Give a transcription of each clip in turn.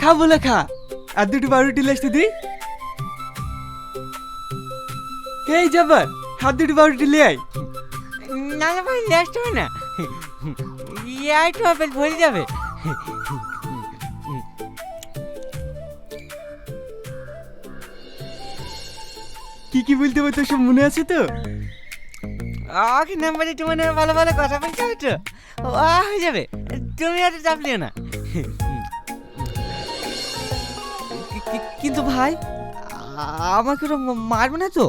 খা বলে খা, আর দুটো পাউরুটি লেসতে দি। এই যাবার, হাত দুটো পাউরুটি লে আয়। না না ভাই, লেস্ট হবে না, একটু পেট ভরে যাবে। কি কি বলতে হবে তোর সব মনে আছে তো? ওকে নাম্বার একটু মনে হয় ভালো ভালো কথা বলতে হবে তো, ও হয়ে যাবে, তুমি এত চাপ লিও না। কিন্তু ভাই, আমাকে ওরা মারবে না তো?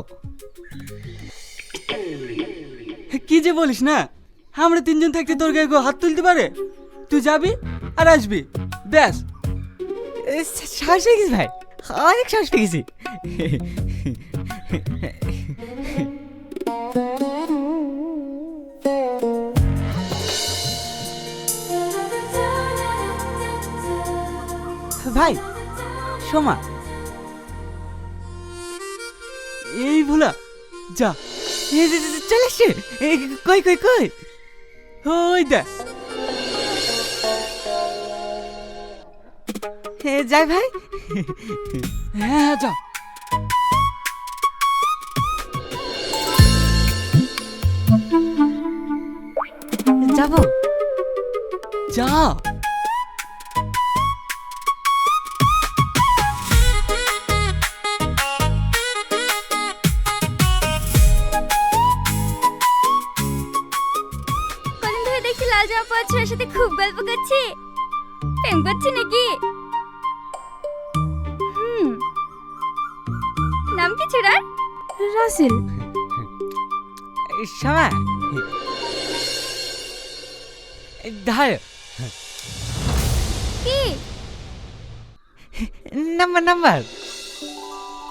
কি যে বলিস না, আমরা তিনজন থাকতে তোর গায়ে কেউ হাত তুলতে পারে? তুই যাবি আর আসবি, ব্যাস। সাহস পেয়ে গেছি ভাই, অনেক সাহস পেয়ে গেছি। ভাই সোমা, এই ভোলা যা, চলে এসছে, কই কই কই, ওই দেখ। যাই ভাই। হ্যাঁ যা। যাবো, যা। কদিন ধরে দেখছি লাল জামা পরা ছেলের সাথে খুব গল্প করছি, প্রেম করছি নাকি? নাম কি ছোড়ার? রাসেল। শামা ধর, কি নাম্বার নাম্বার,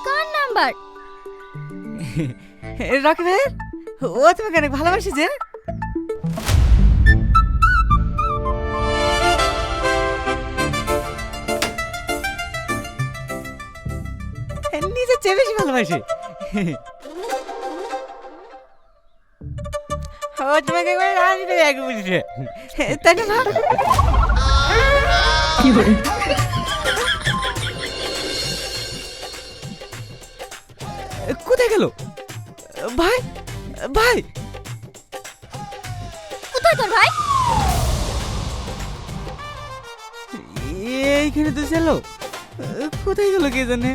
কার নাম্বার? রকি ভাই, ও তোমাকে অনেক ভালোবাসেছে। নিজের চেয়ে বেশি ভালোবাসে। ও তোমাকে একবার রাজি দেবে আগে বলছে, তাই না? কি বলে? কোথায় গেল ভাই? ভাই কোথায় তোর ভাই? এইখানে তো ছিল, কোথায় গেল কে জানে।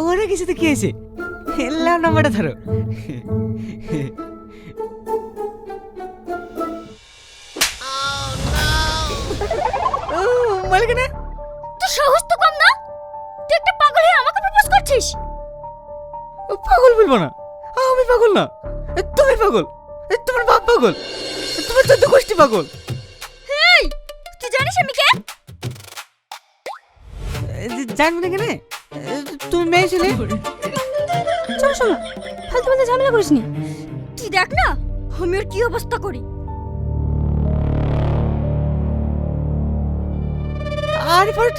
ওরা কিছু তো কি আছে, লাভ নাম্বারটা ধরো। মালিকানা, তোর সাহস তো কম না, তুই একটা পাগল হয়ে আমাকে প্রপোজ করছিস? পাগল বলবো না, আমি পাগল না, তুমি পাগল, তোমার বাপ পাগল, তোমার চোদ্দ গোষ্ঠী পাগল। এই, তুই জানিস আমি কে? জানবি না কেন, তুমি মেয়ে ছেলে। চল শোনো, ফালতু ফালতু ঝামেলা করিস নি। তুই দেখ না আমি ওর কি অবস্থা করি। আরে ফট,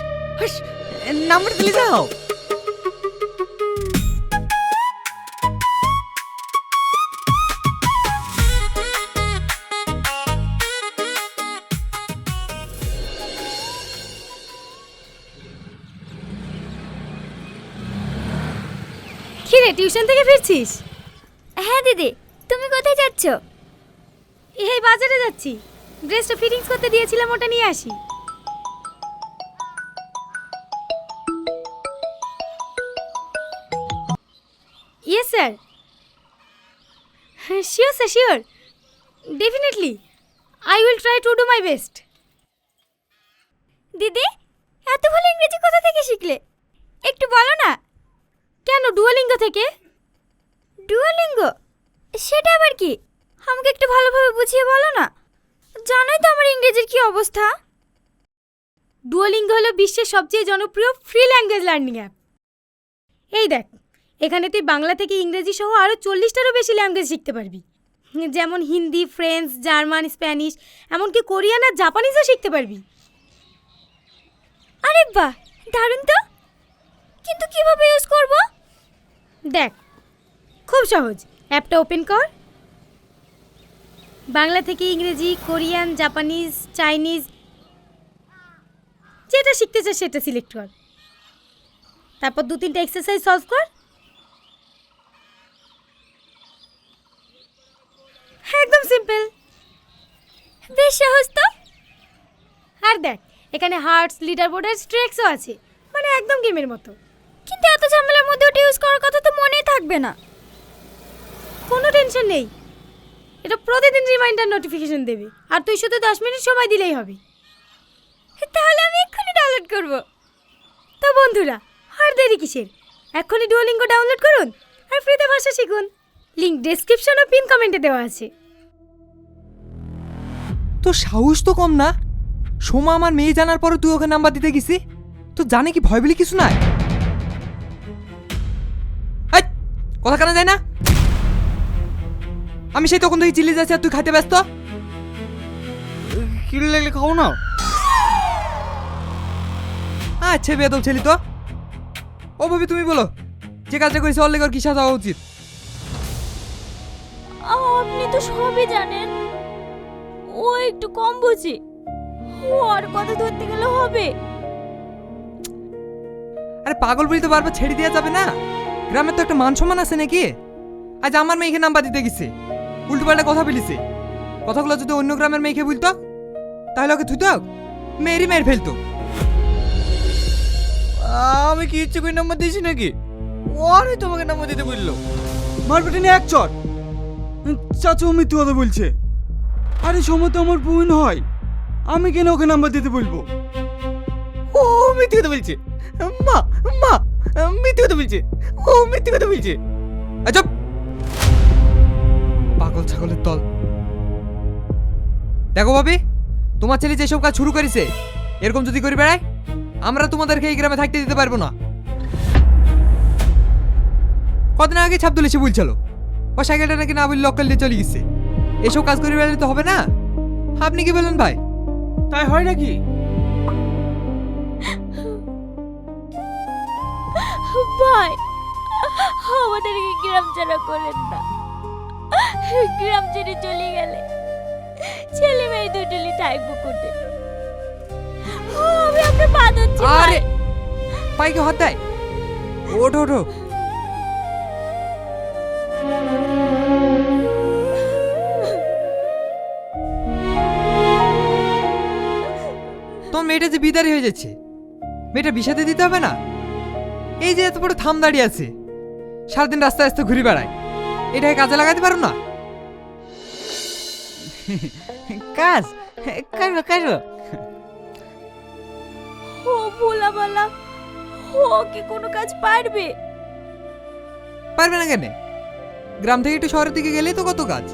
নাম্বার দিলে যাও। কি রে, টিউশন থেকে ফিরছিস? হ্যাঁ দিদি, তুমি কোথায় যাচ্ছ? এই বাজারে যাচ্ছি, ড্রেসটা ফিটিংস করতে দিয়েছিলাম, ওটা নিয়ে আসি। Yes sir. Sure sir, sure, definitely I will try to do my best. দিদি, এত ভালো ইংরেজি কোথা থেকে শিখলে, একটু বলো না। কেন, ডুয়োলিঙ্গো থেকে? ডুয়োলিঙ্গো সেটা আবার কি? আমাকে একটু ভালোভাবে বুঝিয়ে বলো না, জানোই তো আমার ইংরেজির কি অবস্থা। ডুয়োলিঙ্গো হলো বিশ্বের সবচেয়ে জনপ্রিয় ফ্রি ল্যাঙ্গুয়েজ লার্নিং অ্যাপ। এই দেখ, এখানে তুই বাংলা থেকে ইংরেজি সহ আরও 40টারও বেশি ল্যাঙ্গুয়েজ শিখতে পারবি, যেমন হিন্দি, ফ্রেঞ্চ, জার্মান, স্প্যানিশ, এমনকি কোরিয়ান আর জাপানিজও শিখতে পারবি। আরে বাহ, দারুণ তো, কিন্তু কিভাবে ইউজ করব? দেখ, খুব সহজ, অ্যাপটা ওপেন কর, বাংলা থেকে ইংরেজি, কোরিয়ান, জাপানিজ, চাইনিজ, যেটা শিখতে চাস সেটা সিলেক্ট কর। তারপর 2-3টা এক্সারসাইজ সলভ কর। একদম সিম্পল, বেশ সহজ তো। আর দেখ, এখানে হার্টস, লিডার বোর্ড আর স্ট্রেক্সও আছে, মানে একদম গেমের মতো। কিন্তু এত ঝামেলার মধ্যে ওটা ইউজ করার কথা তো মনেই থাকবে না। কোনো টেনশন নেই, এটা প্রতিদিন রিমাইন্ডার নোটিফিকেশন দেবে, আর তুই শুধু 10 মিনিট সময় দিলেই হবে। তাহলে আমি এক্ষুনি ডাউনলোড করব। তো বন্ধুরা, আর দেরি কিসের, এক্ষুনি ডুওলিঙ্গো ডাউনলোড করুন আর ফ্রিতে ভাষা শিখুন। লিংক ডেসক্রিপশন ও পিন কমেন্টে দেওয়া আছে। তো সাহস তো কম না, সোমা আমার মেয়ে জানার পরে তুই ওকে নাম্বার দিতে গেছি। তো জানে কি ভয় বলে কিছু নাই। এই, কথা কানা যায় না? আমি সেই তখন থেকে চিল্লে যাচ্ছি আর তুই খাইতে ব্যস্ত। কিলো লাগলে খাও না। আচ্ছা বেদব ছেলে তো। ও ভাবি তুমি বলো, যে কাজটা করেছে ওর লেগে ওর কি সাজা হওয়া উচিত? আপনি তো সবই জানেন, ও একটু কম বুঝি, ওর কথা ধরতে গেলে হবে। আরে পাগল বলি তো বারবার ছেড়ে দেওয়া যাবে না। গ্রামের তো একটা মান সম্মান আছে নাকি? আজ আমার মেয়েকে নাম্বার দিতে গেছে, উল্টো পাল্টা কথা বলিছে। কথাগুলো যদি অন্য গ্রামের মেয়েকে বলতো তাহলে ওকে থুতো, মেয়েরই মেয়ের ফেলতো। আমি কি ইচ্ছে করে নাম্বার দিয়েছি নাকি? ওরে তোমাকে নাম্বার দিতে বললো। মারপিটে নিয়ে এক চট। চাচু মিথ্যে কথা বলছে। আরে সময় তো আমার বোন হয়, আমি কেন ওকে নাম্বার দিতে বলবো? ও মিথ্যে কথা বলছে। মা মা মিথ্যে কথা বলছে, ও মিথ্যে কথা বলছে। আচ্ছা, পাগল ছাগলের দল। দেখো ভাবি, তোমার ছেলে যেসব কাজ শুরু করেছে এরকম যদি করে বেড়ায়, আমরা তোমাদেরকে এই গ্রামে থাকতে দিতে পারবো না। কদিন আগে ছাপ তুলেছে বলছিল ও সাইকেলটা নাকি না বললে লক্কাল দিয়ে চলে গেছে। এসব কাজ করে বেড়ালে তো হবে না। আপনি কি বলেন ভাই? তাই হয় নাকি? ভাই, আমাদেরকে গ্রাম ছাড়া করেন না। গ্রাম ছেড়ে চলে গেলে ছেলে মেয়ে দুটোলি থাকবো কোটে। আমি আপনার পা ধরছি। আরে পাইকে হাত দেয়। ওঠো ওঠো। তোমার মেয়েটা যে বিদারি হয়ে যাচ্ছে, মেয়েটা বিষাদে দিতে হবে না? এই যে এত বড় থাম দাঁড়িয়ে আছে, সারাদিন রাস্তায় রাস্তায় ঘুরে বেড়ায়, এটাকে কাজে লাগাতে পারো না? কাজ করবো করবো। ও ভোলা বালা, ও কি কোনো কাজ পারবে? পারবে না কেন? গ্রাম থেকে একটু শহরের দিকে গেলেই তো কত কাজ।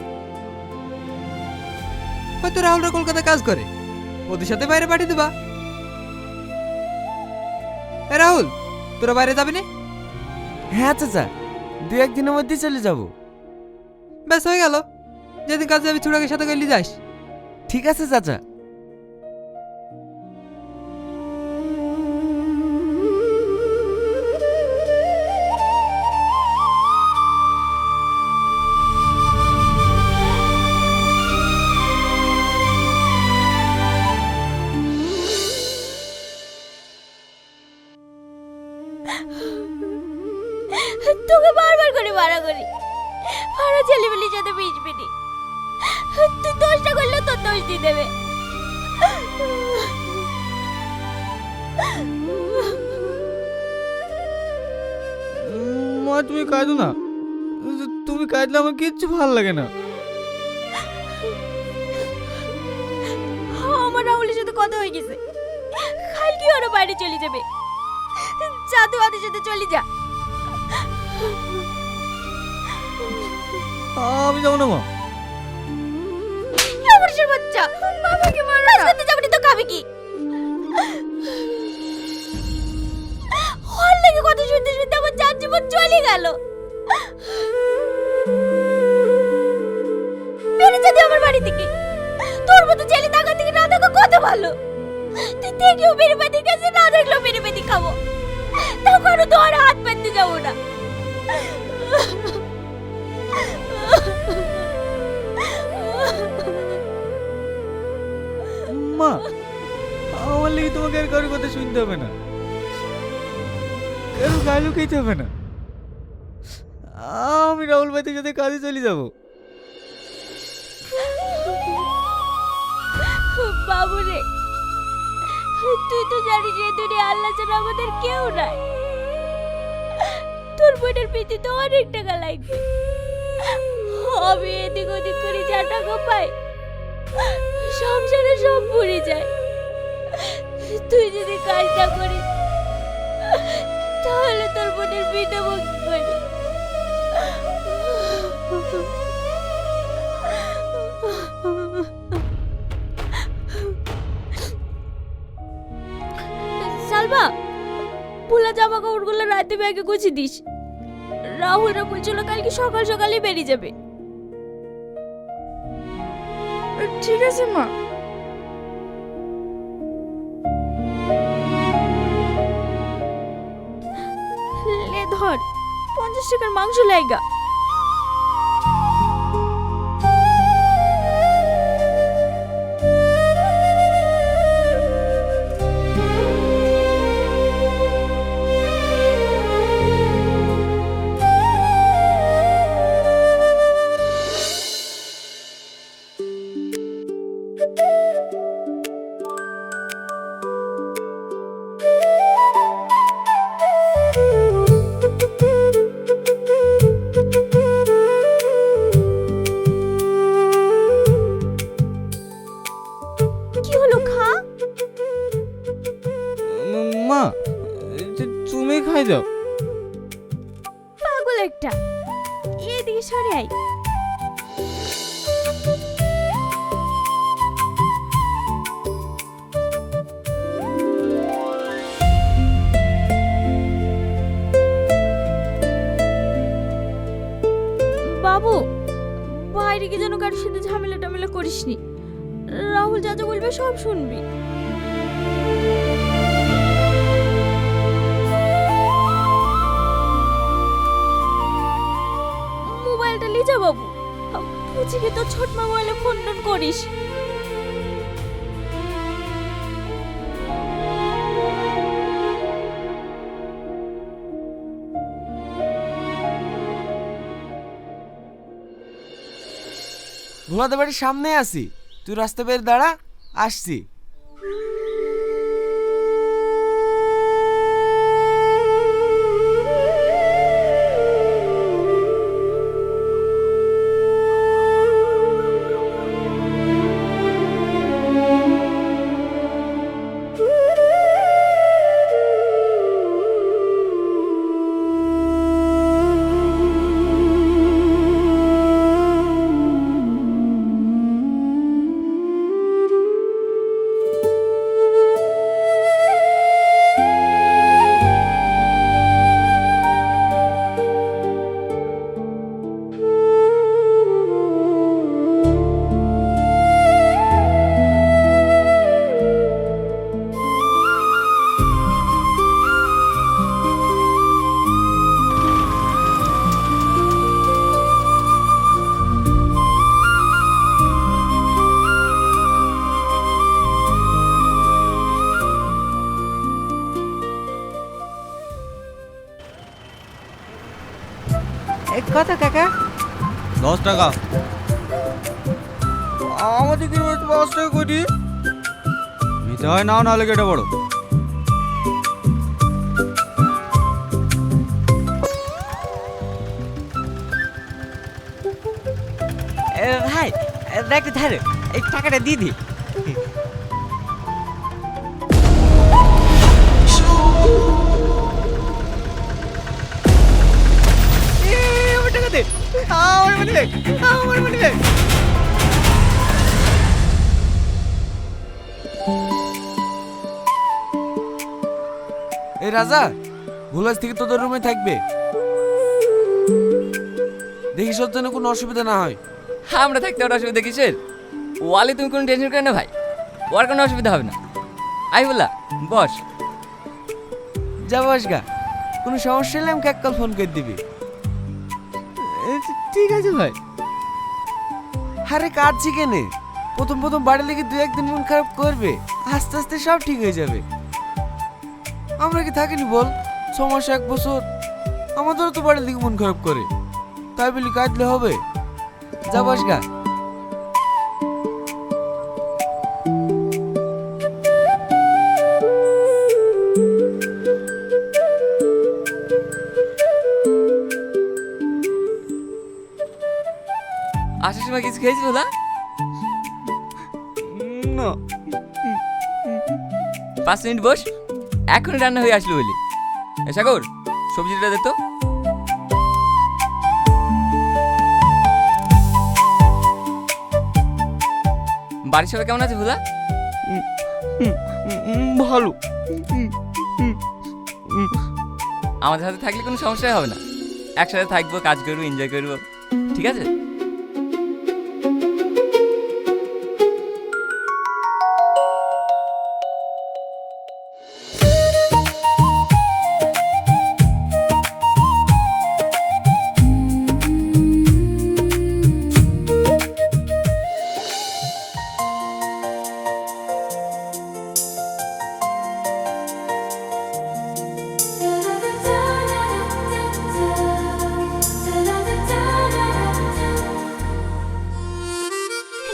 হয়তো রাহুলরা কলকাতায় কাজ করে, ওদের সাথে বাইরে পাঠিয়ে দেবা। এ রাহুল, তোরা বাইরে যাবি না? হ্যাঁ চাচা, 2-1 দিনের মধ্যে চলে যাব। ব্যাস হয়ে গেল। যেদিন কাজে যাবি চূড়াকে সাথে গেলি যাস। ঠিক আছে চাচা। তোকে বারবার করে মারা করি, ভাড়া ছেলেমেলির সাথে মিশবি নি। তুই দোষটা করলে তোর দোষ দিয়ে দেবে। মা তুমি কাঁদো না, তুমি কাঁদলে আমার কিচ্ছু ভালো লাগে না। আমার রাহুলের সাথে কথা হয়ে গেছে, কালকে ওরা বাইরে চলে যাবে। যা, তুই ওদের সাথে চলে যা। আমি যাবো না মা। মানুষের বাচ্চা, বাবাকে মারো না। রাস্তাতে যাবনি তো খাবে কি? ওর লাগে কথা শুনতে শুনতে আমার যার জীবন চলে গেল। বেরিয়ে যদি আমার বাড়ি থেকে, তোর মতো ছেলে থাকা থেকে না থাকা কত ভালো। তুই থেকেও মেরে পেতে গেছে, না দেখলেও মেরে পেতে খাবো, তখনও তো আর হাত পেতে যাবো না। শুনতে হবে না, কারো গালও খেতে হবে না। আমি রাহুল ভাইদের সাথে কাজে চলে যাব। বাবু রে, তুই তো জানিস এই দুনিয়া আল্লাহ ছাড়া আমাদের কেউ নাই। তোর বোনের পিতে তো অনেক টাকা লাগবে। আমি এদিক ওদিক করে যা টাকা পাই সংসারে সব পড়ে যায়। তুই যদি কাজ না করিস তাহলে তোর বোনের বিয়ে মুক্তি করে। সালমা, ভুলা জামা কাপড়গুলো রাতে ব্যাগে গুছিয়ে দিস। রাহুলরা বলছিল কালকে সকাল সকালই বেরিয়ে যাবে। ঠিক আছে মা। লে ধর, 50 টাকার মাংস লাইগা। কি হলো, খা। মা, তুমি খাই দাও। পাগল একটা, এদিকে সরে আয়। বাবু, বাইরে গিয়ে যেন কারোর সাথে ঝামেলা টামেলা করিসনি। রাহুল যা যা বলবে সব শুনবি। মোবাইলটা নিয়ে যা বাবু, পুচিকে তো ছোট মোবাইলে ফোন টোন করিস। ভোলাদের বাড়ির সামনে আছি, তুই রাস্তা বের দাঁড়া, আসছি। কত কাকা? 10 টাকা। আমাদের কি 10 টাকা করি নিতে হয়, নাও নাহলে কেটে পড়ো। ভাই ব্যাগটা ধরে, এই টাকাটা দিয়ে দি। আমার টাকা দে, আমার মানি ব্যাগ, আমার মানি ব্যাগ। এই রাজা, ভোলাজ থেকে তোদের রুমে থাকবে, দেখিস ওর জন্য কোনো অসুবিধা না হয়। আমরা থাকতে ওর অসুবিধা কিসের? ওয়ালে তুমি কোনো টেনশন করে না ভাই, ওর কোনো অসুবিধা হবে না। আই বললা বস। যা বস গা, কোনো সমস্যা হলে আমাকে এককাল ফোন করে দিবি। ঠিক আছে ভাই। আরে কাঁদছি কেনে? প্রথম প্রথম বাড়ি লেগে 2-1 দিন মন খারাপ করবে, আস্তে আস্তে সব ঠিক হয়ে যাবে। আমরা কি থাকিনি বল, 6 মাস 1 বছর। আমাদেরও তো বাড়ির দিকে মন খারাপ করে, তাই বলি কাঁদলে হবে? যা বাস গা। আসার সময় কিছু খেয়েছি ভোলা? না। 5 মিনিট বস, এখনই রান্না হয়ে আসলো বলি। সাগর, সবজিটা দে তো। বাড়ির সবাই কেমন আছে ভোলা? ভালো। আমাদের সাথে থাকলে কোনো সমস্যাই হবে না। একসাথে থাকবো, কাজ করবো, এনজয় করবো, ঠিক আছে?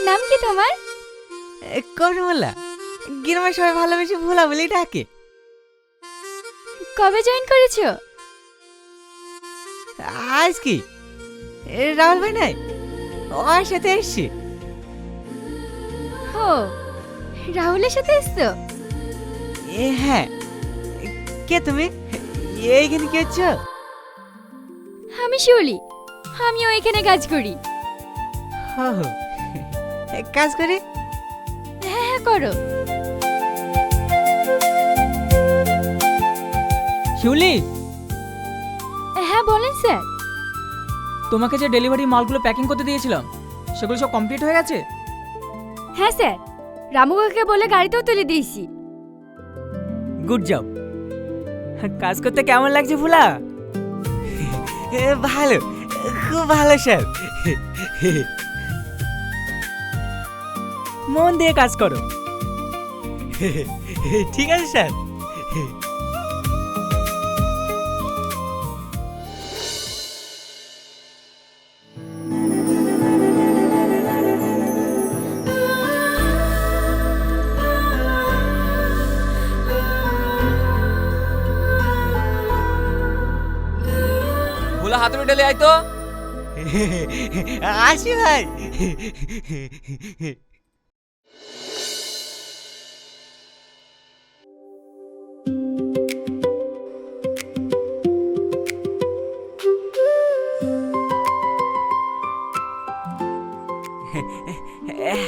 নাম কি তোমার? করমলা। গ্রামে সবাই ভালোবেসে ভোলা বলেই ডাকে। কবে জয়েন করেছো? আজ কি রাহুল ভাই নাই, ওর সাথে এসছি। ও, রাহুলের সাথে এসছো? হ্যাঁ। কে তুমি? এইখানে কি হচ্ছে? আমি শিউলি, আমিও এখানে কাজ করি। কাজ করি? হ্যাঁ হ্যাঁ করো। শিউলি, হ্যাঁ বলেন স্যার। তোমাকে যে ডেলিভারি মালগুলো প্যাকিং করতে দিয়েছিলাম সেগুলো সব কমপ্লিট হয়ে গেছে? হ্যাঁ স্যার, রামু কাকাকে বলে গাড়িতেও তুলে দিয়েছি। Good job. কাজ করতে কেমন লাগছে ভোলা? ভালো, খুব ভালো স্যার। মন দিয়ে কাজ করো। ঠিক আছে স্যার। ভোলা হাতুড়ি ঢেলে আয় তো। আসি ভাই।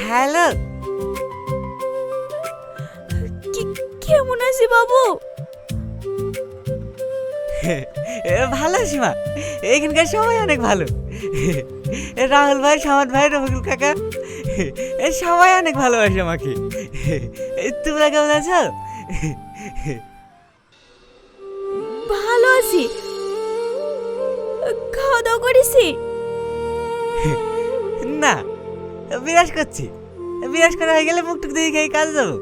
হ্যালো, কেমন আছি বাবু? ভালো আছি মা। এখানকার সবাই অনেক ভালো। রাহুল ভাই, সামাদ ভাই, রফিকুল কাকা সবাই অনেক ভালোবাসে আমাকে। তোমরা কেমন আছো? ভালো আছি। খাওয়া দাওয়া করেছি? না, বিরাজ করছি। বিরাজ করা হয়ে গেলে মুখ টুক দিয়ে খেয়ে কাজ যাবো।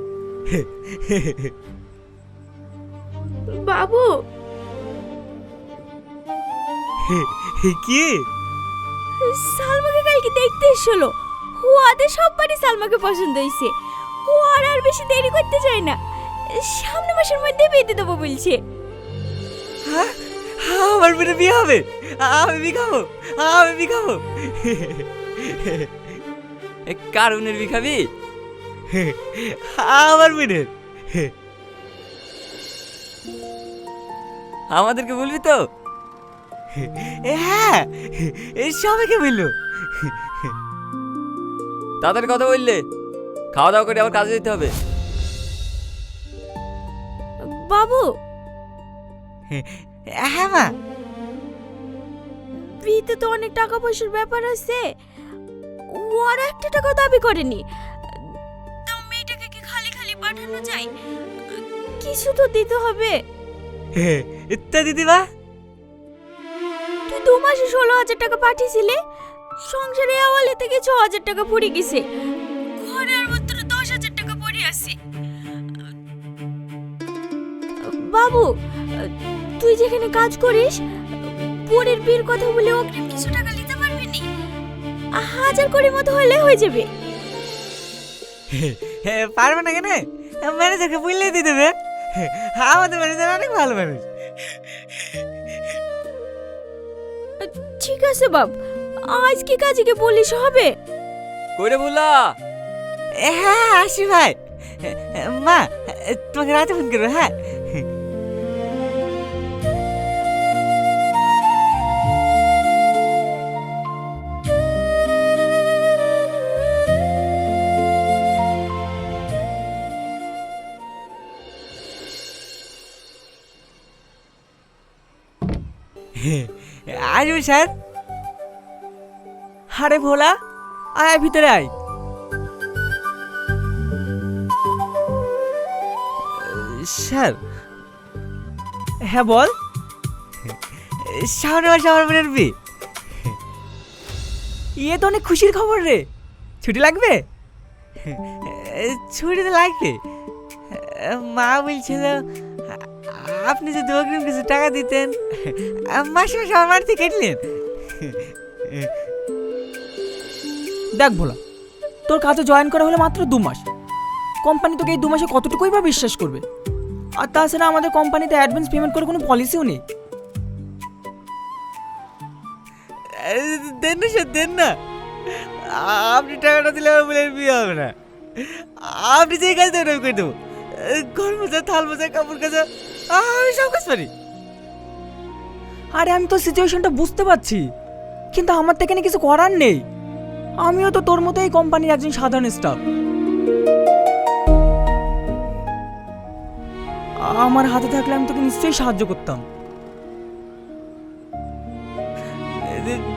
বাবু, কি? সালমাকে কালকে দেখতে এসেছিল। ওদের সবারই সালমাকে পছন্দ হয়েছে। ও আর বেশি দেরি করতে চায় না, সামনের মাসের মধ্যে বিয়ে দেবো বলছে। হ্যাঁ, আমার মেয়ের বিয়ে হবে। আমি বিয়ে খাবো, আমি বিয়ে খাবো। কার উনের বিখাবি? আমার মেয়ের। আমাদেরকে বলবি তো? হ্যাঁ, সবাইকে বললো। তাদের কথা বললে খাওয়া দাওয়া করে আবার কাজে যেতে হবে। বাবু, হ্যাঁ মা। বিয়েতে তো অনেক টাকা পয়সার ব্যাপার আছে। ওরা একটা টাকা দাবি করেনি। তো মেয়েটাকে কি খালি খালি পাঠানো যায়? কিছু তো দিতে হবে। তা দিদিমা, তুই 2 মাসে 16,000 টাকা পাঠিয়েছিলি। সংসারে আওয়ালে থেকে 6,000 টাকা পড়ে গেছে। ঘরে আর মাত্র 10,000 টাকা পড়ে আছে। বাবু, তুই যেখানে কাজ করিস পরের বিয়ের কথা বলে অগ্রিম কিছু টাকা নিতে পারবি নি? 1000 কোটি মতো হলে হয়ে যাবে। পারবে না কেন? ম্যানেজারকে বললে দিয়ে দেবে। আমাদের ম্যানেজার অনেক ভালো মানুষ। ঠিক আছে বাপ, আজকে কাজে গিয়ে বলিস হবে? কইরে বলা হ্যাঁ আসি ভাই। মা তোমাকে রাতে ফোন করবো। হ্যাঁ আসবো স্যার। আরে ভোলা, আয় ভিতরে আয়। স্যার। হ্যাঁ বল। সামনে মাসে আমার বোনের বিয়ে। ইয়ে তো অনেক খুশির খবর রে। ছুটি লাগবে? ছুটি তো লাগবে। মা বলছিল আপনি যদি অগ্রিম কিছু টাকা দিতেন, মাসে মাসে আমার বাড়িতে কেটলেন। দেখ ভোলা, তোর কাজে জয়েন করা হলে মাত্র 2 মাস। কোম্পানি তোকে এই 2 মাসে কতটুকুই বা বিশ্বাস করবে? আর তাছাড়া আমাদের কোম্পানিতে অ্যাডভান্স পেমেন্ট করে কোনো পলিসিও নেই। দেন না স্যার, দেন না। আপনি টাকাটা দিলে আমার বোনের বিয়ে হবে না। আপনি যে কাজ দেবেন আমি করে দেবো। ঘর মোজা, থাল মোজা, কাপড় কাচা, আমি সব কাজ পারি। আরে আমি তো সিচুয়েশনটা বুঝতে পারছি, কিন্তু আমার তো এখানে কিছু করার নেই। আমিও তো তোর মতো এই কোম্পানির একজন সাধারণ স্টাফ। আমার হাতে থাকলে আমি তোকে নিশ্চয়ই সাহায্য করতাম।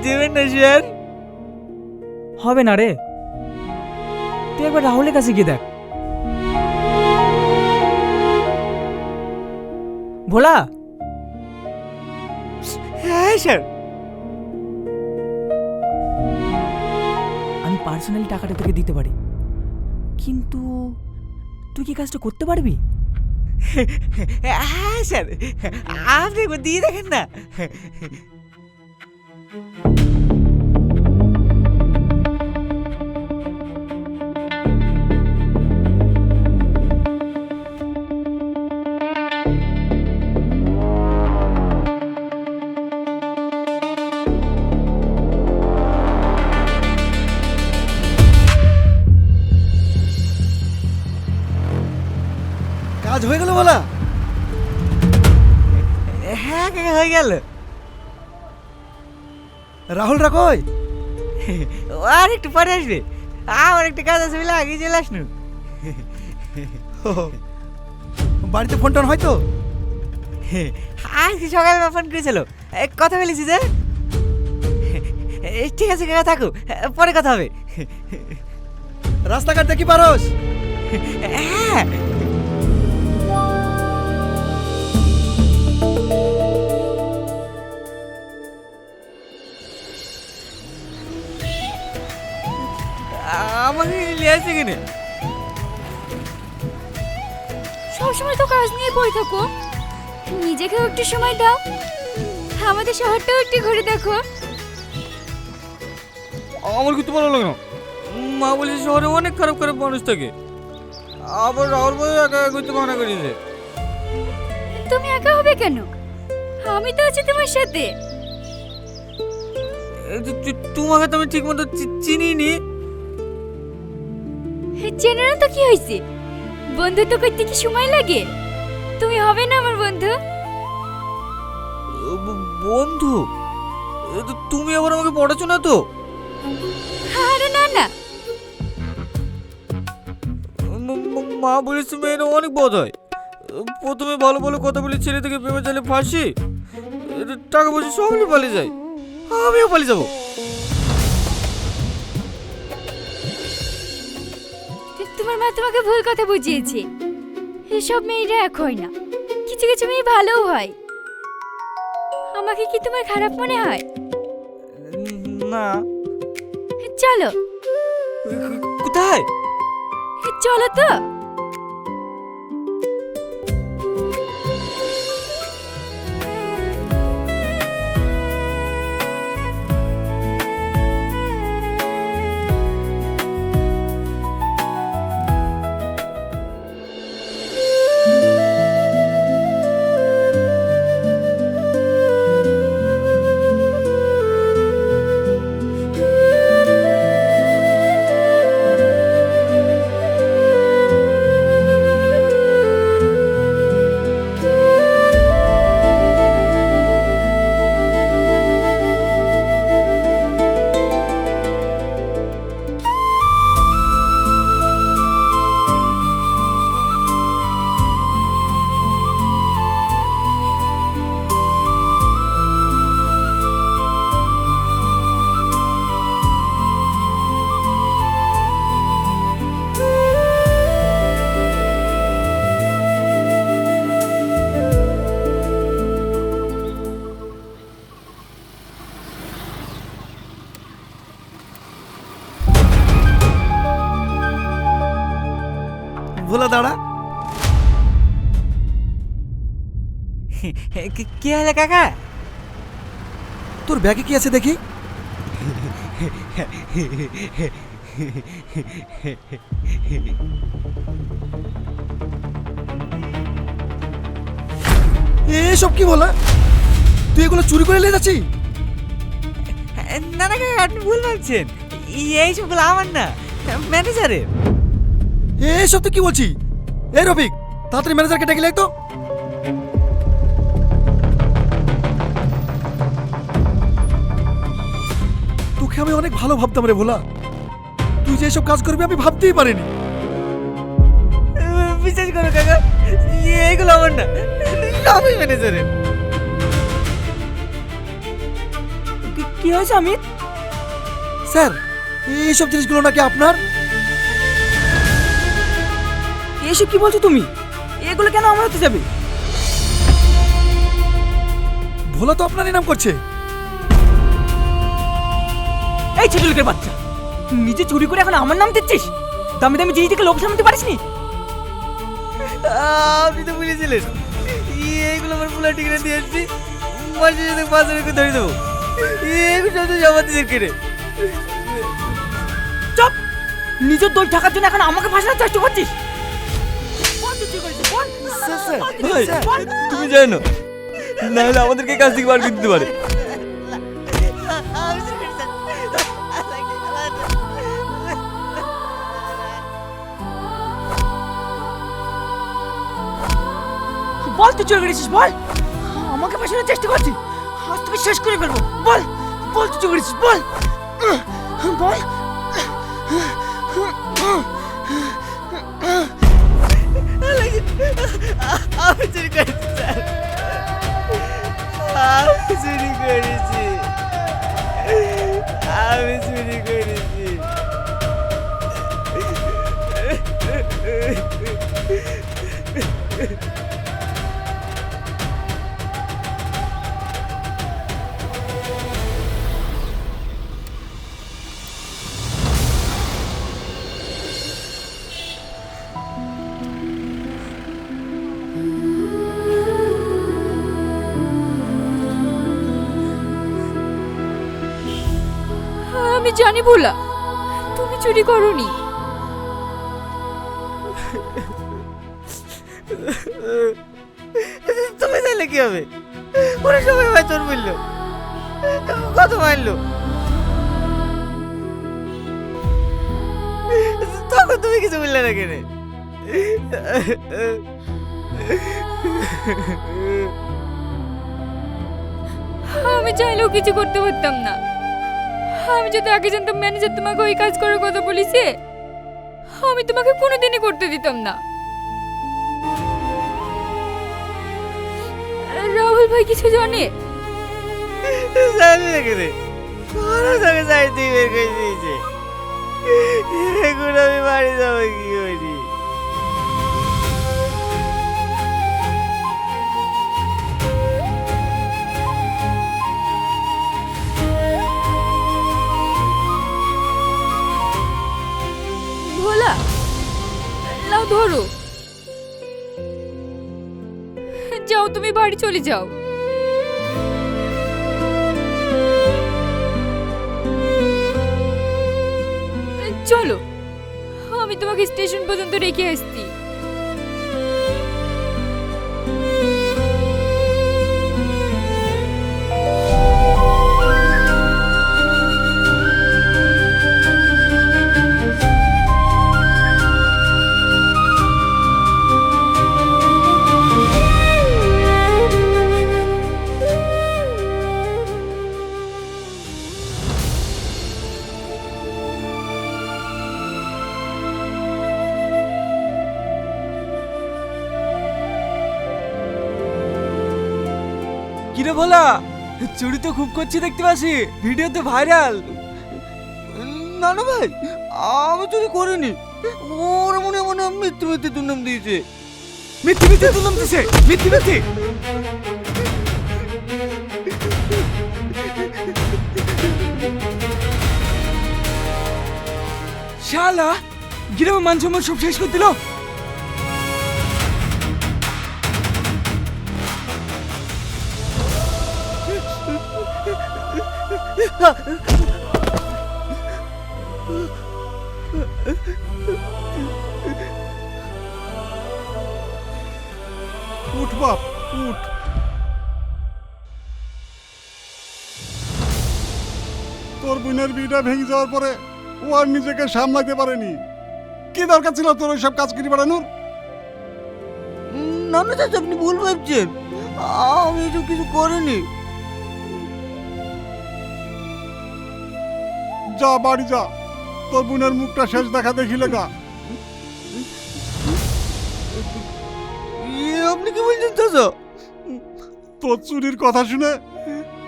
দেবেন না স্যার? হবে না রে, তুই একবার রাহুলের কাছে গিয়ে দেখ। ভোলা। হ্যাঁ স্যার। আমি পার্সোনালি টাকাটা তোকে দিতে পারি, কিন্তু তুই কি কাজটা করতে পারবি? হ্যাঁ স্যার, আপনি একবার দিয়ে দেখেন না। কাজ হয়ে গেল বলা? হ্যাঁ কাকা, হয়ে গেল। রাহুলরা কই? আর একটু পরে আসবে। আমার একটা কাজ আছে বলে আগে চলে আসনু। বাড়িতে ফোন টোন হয়তো? আজকে সকালে ফোন করেছিল, কথা বলেছি যে। ঠিক আছে কাকা, থাকো, পরে কথা হবে। রাস্তাঘাট দেখি পারোস? হ্যাঁ। আমাকে নিয়ে আসছে কিনে? সবসময় তো কাজ নিয়ে পড়ে থাকো, নিজেকেও একটু সময় দাও। আমাদের শহরটাও একটু ঘুরে দেখো। আমার কিছু ভালো লাগে না। মা বলেছে শহরে অনেক খারাপ খারাপ মানুষ থাকে, আবার রাহুল ভাই একা একা করতে মানা করেছে। তুমি একা হবে কেন? আমি তো আছি তোমার সাথে। তোমাকে তো আমি ঠিক মতো চিনি নি। চেনো না তো কি হয়েছে? বন্ধুত্ব করতে কি সময় লাগে? তুমি হবে না আমার বন্ধু? বন্ধু? তুমি আবার আমাকে পড়াছো না তো? আরে না না, মা বলেছে মেয়েরা অনেক বদ হয়। প্রথমে ভালো ভালো কথা বলে ছেলে থেকে প্রেমে চাইলে ফাঁসি, টাকা পয়সা সব নিয়ে পালিয়ে যায়। আমিও পালিয়ে যাবো। তোমার মা তোমাকে ভুল কথা বুঝিয়েছে। সব মেয়েরা এক হয় না, কিছু কিছু মেয়ে ভালোও হয়। আমাকে কি তোমার খারাপ মনে হয়? না। চলো। কোথায়? চলো তো। ভোলা দাঁড়া। কি হলো কাকা? তোর ব্যাগে কি আছে দেখি। এসব কি বলা? তুই এগুলো চুরি করে নিয়ে যাচ্ছিস? না না কাকা, আপনি ভুল ভাবছেন। এই সবগুলো আমার না, ম্যানেজারের। এসব তুই কি বলছিস? এই রফিক, তাড়াতাড়ি ম্যানেজারকে ডেকে লে তো। তোকে আমি অনেক ভালো ভাবতাম রে ভোলা, তুই যে এসব কাজ করবি আমি ভাবতেই পারিনি। বিশ্বাস করো কাকা, এইগুলো আমার না, সবই ম্যানেজারের। কি হয়েছে অমিত? স্যার, এইসব জিনিসগুলো নাকি আপনার? এসব কি বলছো তুমি? এগুলো কেন আমার হতে যাবে? ভোলা তো আপনারই নাম করছে। এই ছোট লোকের বাচ্চা, নিজে চুরি করে এখন আমার নাম দিচ্ছিস? দামি দামি জিনিস থেকে লোক সামলাতে পারিস নি? আপনি তো বলেছিলেন এইগুলো আমার পোলা টিকিটা দিয়ে আসছি, মাঝে সাথে 5 রেখে ধরে দেবো। এগুলো তো জমা দিয়ে কেটে। চুপ! নিজের দোষ ঢাকার জন্য এখন আমাকে ফাঁসানোর চেষ্টা করছিস? বল তুই কি করেছিস, বল। ভাই, তুমি জানো না হলে আমাদেরকে কাজ থেকে বার করে দিতে পারে। বল তুই চুরি করেছিস, বল। আমাকে ফাঁসানোর চেষ্টা করছিস? আজ তোকে শেষ করে ফেলবো। বল, বল তুই চুরি করেছিস, বল। বল। আমি চুরি করেছি স্যার, আমি চুরি করেছি, আমি চুরি করেছি। আমি জানি ভোলা, তুমি চুরি করোনি। তুমি চাইলে কি হবে? ওরা সবাই ভাই তোর বললো, কত মারলো, তখন তুমি কিছু বললে না কেন? আমি চাইলেও কিছু করতে পারতাম না। আমি যদি আগে জানতাম ম্যানেজার তোমাকে ওই কাজ করার কথা বলেছে, আমি তোমাকে কোনোদিনই করতে দিতাম না। রাহুল ভাই কিছু জানে? জানি না কেন, ওরা তোকে চাইতেই বের করে দিয়েছে। এখন আমি বাড়ি যাবো কি করি? ভোলা, নাও ধরো, যাও তুমি বাড়ি চলে যাও। চলো, আমি তোমাকে স্টেশন পর্যন্ত রেখে আসছি। কিরে ভোলা, চুরি তো খুব করছি দেখতে পাচ্ছি, ভিডিওতে ভাইরাল। না না ভাই, আমি চুরি করিনি। ওরা মনে মনে মিথ্যে মিথ্যে দুর্নাম দিয়েছে। মিথ্যে মিথ্যে দুর্নাম দিয়েছে, মিথ্যে মিথ্যে। শালা, গ্রামে মান সম্মান সব শেষ করে দিল। উঠ বাপ উঠ। তোর বোনের বিয়েটা ভেঙে যাওয়ার পরে ও আর নিজেকে সামলাতে পারেনি। কি দরকার ছিল তোর ওইসব কাজ করে বেড়ানোর? না না চাচা, আপনি ভুল ভাবছেন, আমি এসব কিছু করিনি। যা বাড়ি যা, তোর বোনের মুখটা শেষ দেখা দেখি লেগা। আপনি কি বলছেন চাচা? তোর চুরির কথা শুনে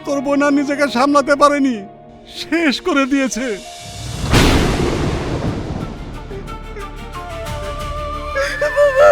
তোর বোন আর নিজেকে সামলাতে পারেনি, শেষ করে দিয়েছে। বাবা!